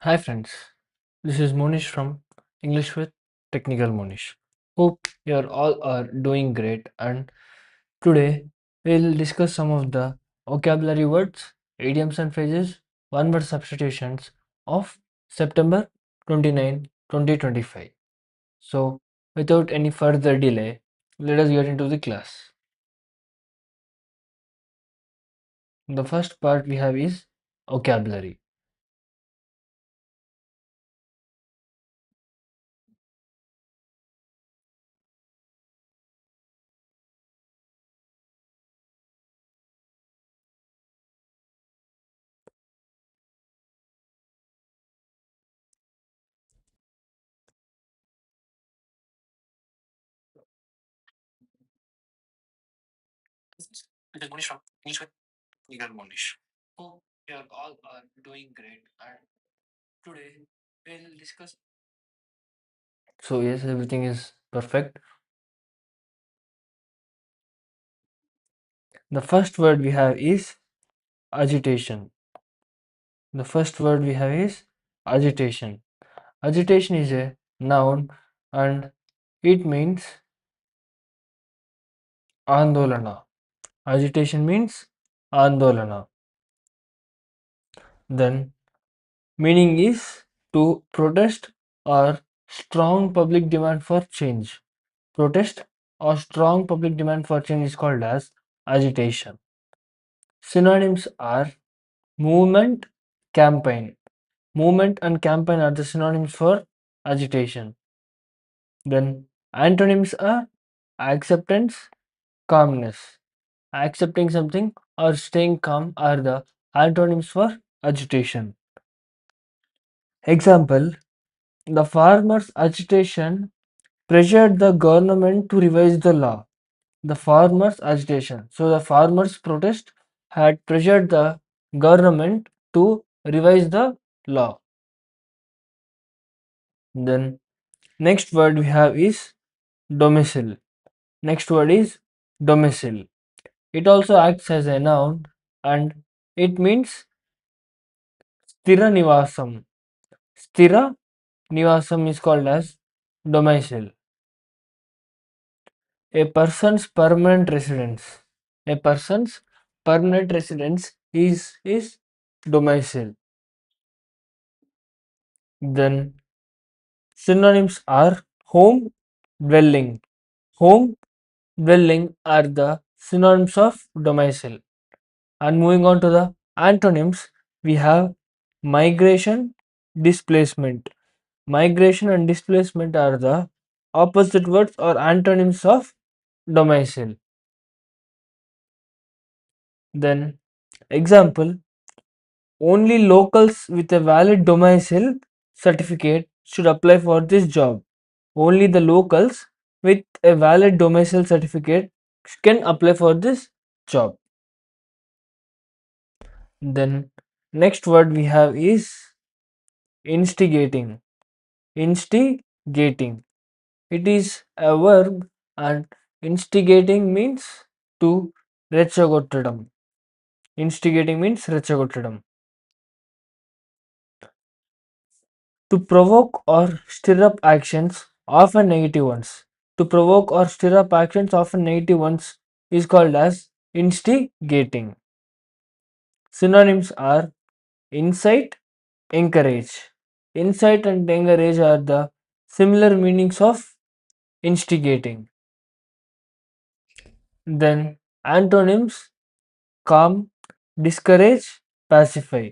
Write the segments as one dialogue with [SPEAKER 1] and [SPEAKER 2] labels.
[SPEAKER 1] Hi friends, this is Monish from English with Technical Monish. Hope you all are doing great, and today we'll discuss some of the vocabulary words, idioms and phrases, one word substitutions of September 29, 2025. So without any further delay, let us get into the class. The first part we have is vocabulary. It is Monish from English with Technical Monish. Hope you all are doing great, and today we'll discuss. So yes, everything is perfect. The first word we have is agitation. The first word we have is agitation. Agitation is a noun and it means andolana. Agitation means andolana. Then meaning is to protest or strong public demand for change. Protest or strong public demand for change is called as agitation. Synonyms are movement, campaign. Movement and campaign are the synonyms for agitation. Then antonyms are acceptance, calmness. Accepting something or staying calm are the antonyms for agitation. Example: the farmers' agitation pressured the government to revise the law. The farmers' agitation. So the farmers' protest had pressured the government to revise the law. Then next word we have is domicile. Next word is domicile. It also acts as a noun and it means stira nivasam. Stira nivasam is called as domicile. A person's permanent residence. A person's permanent residence is domicile. Then synonyms are home, dwelling. Home, dwelling are the synonyms of domicile. And moving on to the antonyms, we have migration, displacement. Migration and displacement are the opposite words or antonyms of domicile. Then, example: only locals with a valid domicile certificate should apply for this job. Only the locals with a valid domicile certificate can apply for this job. Then, next word we have is instigating. Instigating. It is a verb and instigating means to రెచ్చగొట్టడం. Instigating means రెచ్చగొట్టడం. To provoke or stir up actions, often negative ones. To provoke or stir up actions, often negative ones, is called as instigating. Synonyms are incite, encourage. Incite and encourage are the similar meanings of instigating. Then antonyms: calm, discourage, pacify.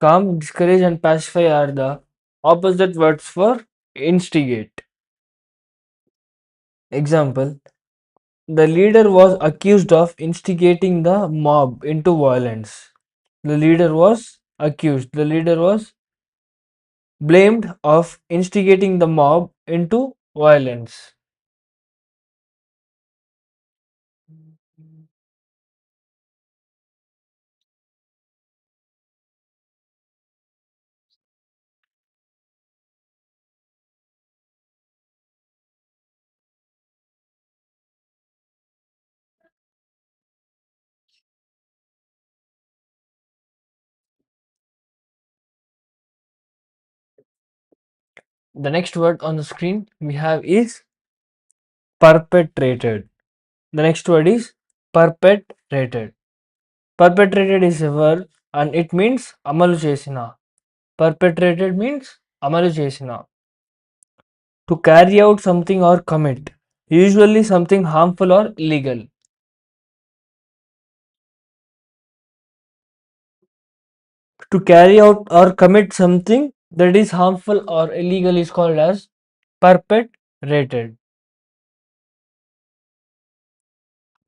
[SPEAKER 1] Calm, discourage, and pacify are the opposite words for instigate. Example: the leader was accused of instigating the mob into violence. The leader was blamed of instigating the mob into violence. The next word on the screen we have is perpetrated. The next word is perpetrated. Perpetrated is a word and it means amalu chesina. Perpetrated means amalu chesina. To carry out something or commit, usually something harmful or illegal. To carry out or commit something that is harmful or illegal is called as perpetrated.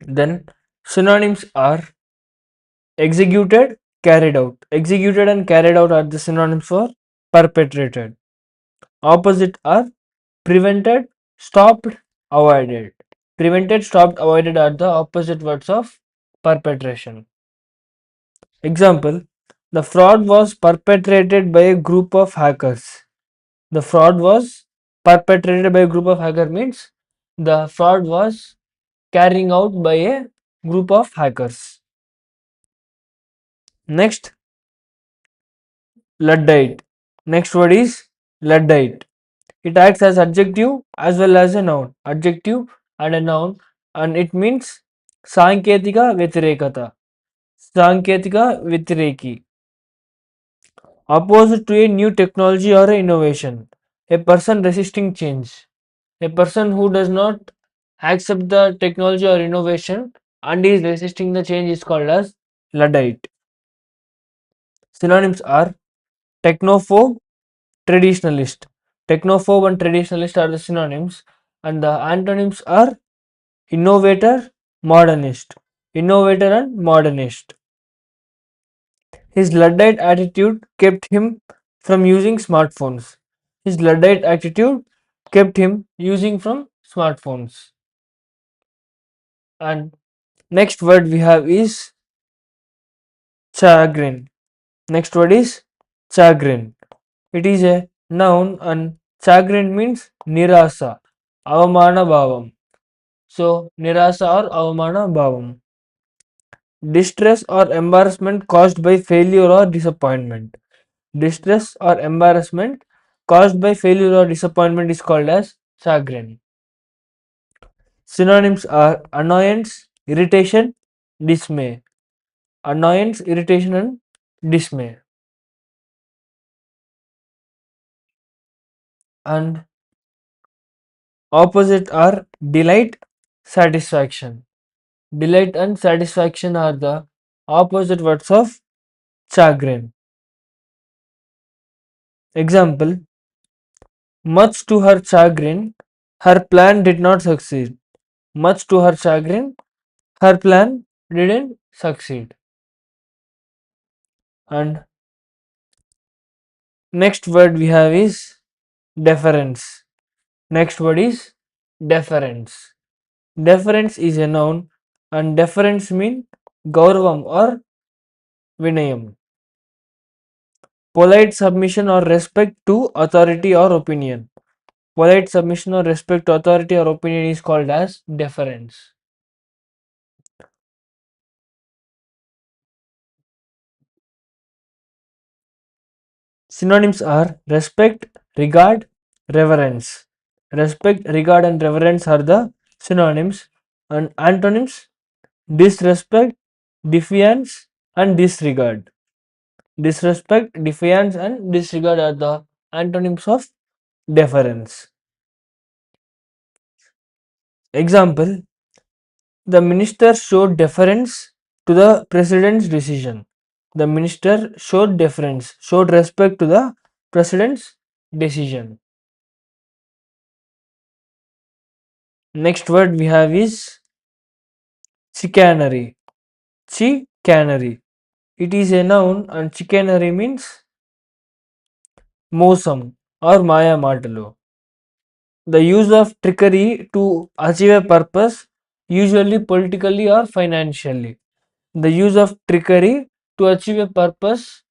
[SPEAKER 1] Then synonyms are executed, carried out. Executed and carried out are the synonyms for perpetrated. Opposite are prevented, stopped, avoided. Prevented, stopped, avoided are the opposite words of perpetration. Example: the fraud was perpetrated by a group of hackers. The fraud was perpetrated by a group of hackers means the fraud was carrying out by a group of hackers. Next, Luddite. Next word is Luddite. It acts as adjective as well as a noun. Adjective and a noun, and it means Sanketika Vyatirekata. Sanketika Vyatireki. Opposite to a new technology or a innovation. A person resisting change. A person who does not accept the technology or innovation and is resisting the change is called as Luddite. Synonyms are technophobe, traditionalist. Technophobe and traditionalist are the synonyms, and the antonyms are innovator, modernist. Innovator and modernist. His Luddite attitude kept him from using smartphones. His Luddite attitude kept him using from smartphones. And next word we have is chagrin. Next word is chagrin. It is a noun and chagrin means nirasa, avamana bhavam. So nirasa or avamana bhavam. Distress or embarrassment caused by failure or disappointment. Distress or embarrassment caused by failure or disappointment is called as chagrin. Synonyms are annoyance, irritation, dismay. Annoyance, irritation, and dismay. And opposite are delight, satisfaction. Delight and satisfaction are the opposite words of chagrin. Example: much to her chagrin, her plan did not succeed. Much to her chagrin, her plan didn't succeed. And next word we have is deference. Next word is deference. Deference is a noun and deference means gauravam or vinayam. Polite submission or respect to authority or opinion. Polite submission or respect to authority or opinion is called as deference. Synonyms are respect, regard, reverence. Respect, regard, and reverence are the synonyms, and antonyms disrespect, defiance, and disregard. Disrespect, defiance, and disregard are the antonyms of deference. Example: the minister showed deference to the president's decision. The minister showed deference, showed respect to the president's decision. Next word we have is chicanery. Chicanery. It is a noun and chicanery means mosam or maya matalu. The use of trickery to achieve a purpose, usually politically or financially. The use of trickery to achieve a purpose,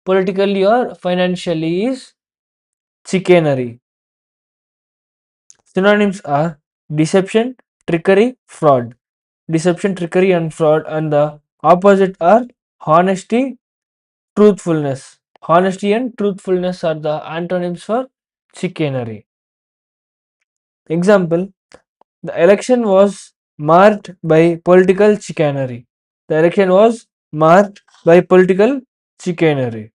[SPEAKER 1] politically or financially, is chicanery. Synonyms are deception, trickery, fraud. Deception, trickery, and fraud, and the opposite are honesty, truthfulness. Honesty and truthfulness are the antonyms for chicanery. Example: the election was marked by political chicanery. The election was marked by political chicanery.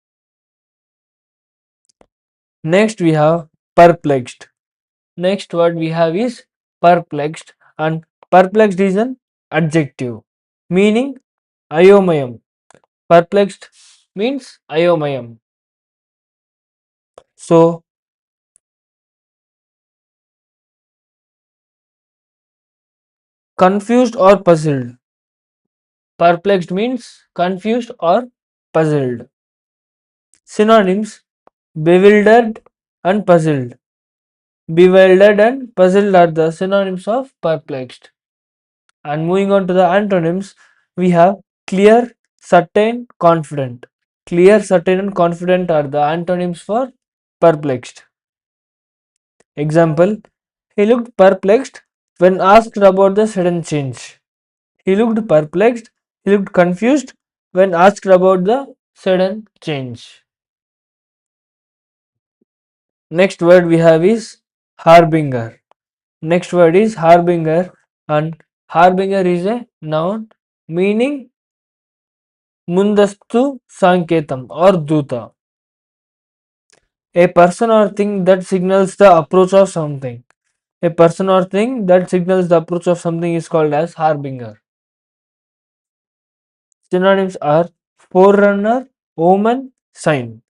[SPEAKER 1] Next we have perplexed. Next word we have is perplexed, and perplexed is an adjective meaning ayomayam. Perplexed means ayomayam. So confused or puzzled. Perplexed means confused or puzzled. Synonyms: bewildered and puzzled. Bewildered and puzzled are the synonyms of perplexed. And moving on to the antonyms, we have clear, certain, confident. Clear, certain, and confident are the antonyms for perplexed. Example: he looked perplexed when asked about the sudden change. He looked perplexed, he looked confused when asked about the sudden change. Next word we have is harbinger. Next word is harbinger, and harbinger is a noun meaning mundastu sanketam or duta. A person or thing that signals the approach of something. A person or thing that signals the approach of something is called as harbinger. Synonyms are forerunner, omen, sign.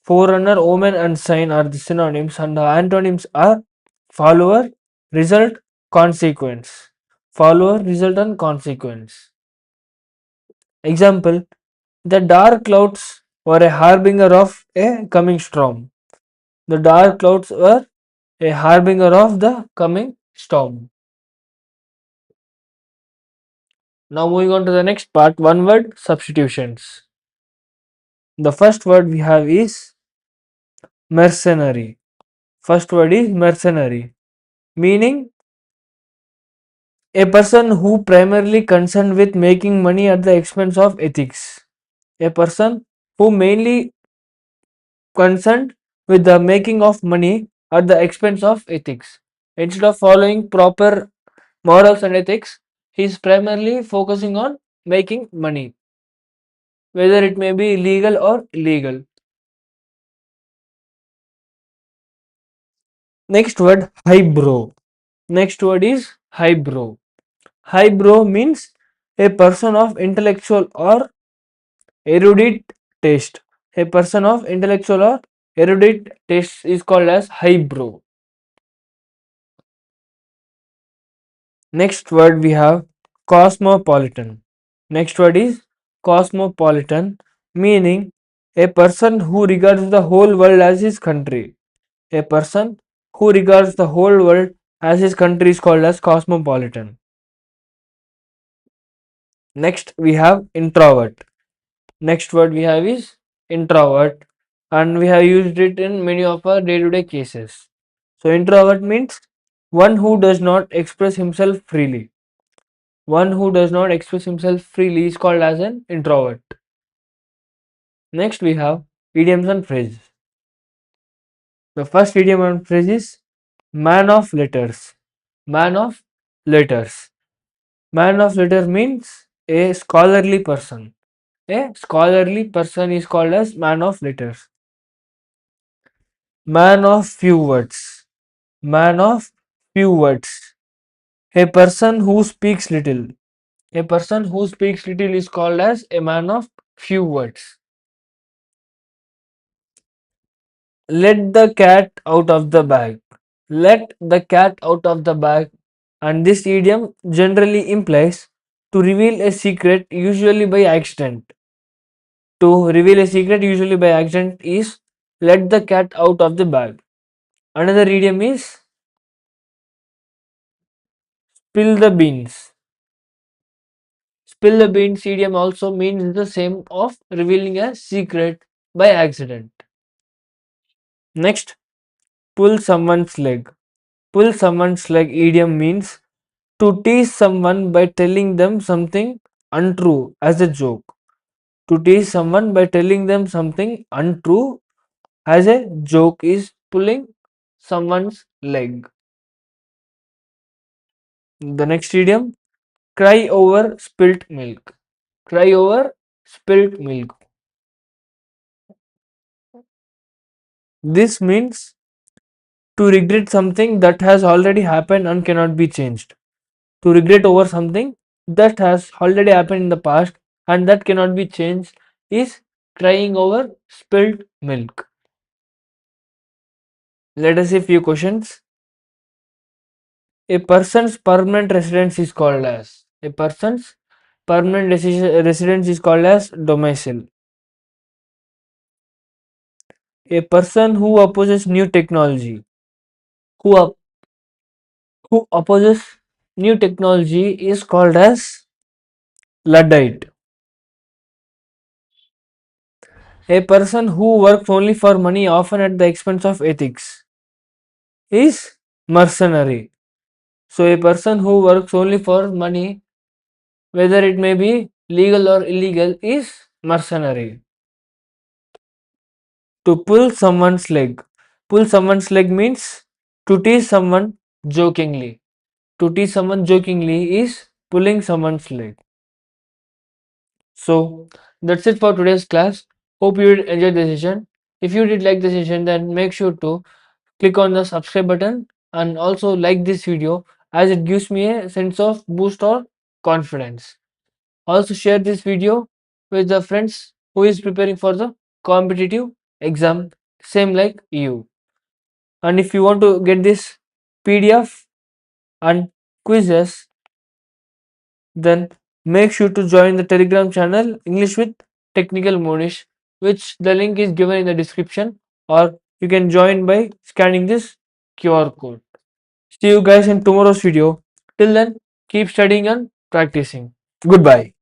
[SPEAKER 1] Forerunner, omen, and sign are the synonyms, and the antonyms are follower, result, consequence. Follower, result, and consequence. Example: the dark clouds were a harbinger of a coming storm. The dark clouds were a harbinger of the coming storm. Now moving on to the next part, one word substitutions. The first word we have is mercenary. First word is mercenary, meaning a person who primarily concerned with making money at the expense of ethics. A person who mainly concerned with the making of money at the expense of ethics. Instead of following proper morals and ethics, he is primarily focusing on making money, whether it may be legal or illegal. Next word, highbrow. Next word is highbrow. Highbrow means a person of intellectual or erudite taste. A person of intellectual or erudite taste is called as highbrow. Next word we have cosmopolitan. Next word is cosmopolitan, meaning a person who regards the whole world as his country. A person who regards the whole world as his country is called as cosmopolitan. Next we have introvert. Next word we have is introvert, and we have used it in many of our day-to-day cases. So introvert means one who does not express himself freely. One who does not express himself freely is called as an introvert. Next we have idioms and phrases. The first idiom and phrase is man of letters. Man of letters. Man of letters means a scholarly person. A scholarly person is called as man of letters. Man of few words. Man of few words. A person who speaks little. A person who speaks little is called as a man of few words. Let the cat out of the bag. Let the cat out of the bag, and this idiom generally implies to reveal a secret, usually by accident. To reveal a secret, usually by accident, is let the cat out of the bag. Another idiom is spill the beans. Spill the beans idiom also means the same of revealing a secret by accident. Next, pull someone's leg. Pull someone's leg idiom means to tease someone by telling them something untrue as a joke. To tease someone by telling them something untrue as a joke is pulling someone's leg. The next idiom, cry over spilt milk. Cry over spilt milk. This means to regret something that has already happened and cannot be changed. To regret over something that has already happened in the past and that cannot be changed is crying over spilt milk. Let us see few questions. A person's permanent residence is called as. A person's permanent residence is called as domicile. A person who opposes new technology. Who, op- who opposes new technology is called as Luddite. A person who works only for money, often at the expense of ethics, is mercenary. So, a person who works only for money, whether it may be legal or illegal, is mercenary. To pull someone's leg. Pull someone's leg means to tease someone jokingly. To tease someone jokingly is pulling someone's leg. So that's it for today's class. Hope you did enjoy the session. If you did like the session, then make sure to click on the subscribe button and also like this video, as it gives me a sense of boost or confidence. Also share this video with the friends who is preparing for the competitive exam, same like you. And if you want to get this PDF and quizzes, then make sure to join the Telegram channel English with Technical Monish, which the link is given in the description, or you can join by scanning this QR code. See you guys in tomorrow's video. Till then, keep studying and practicing. Goodbye.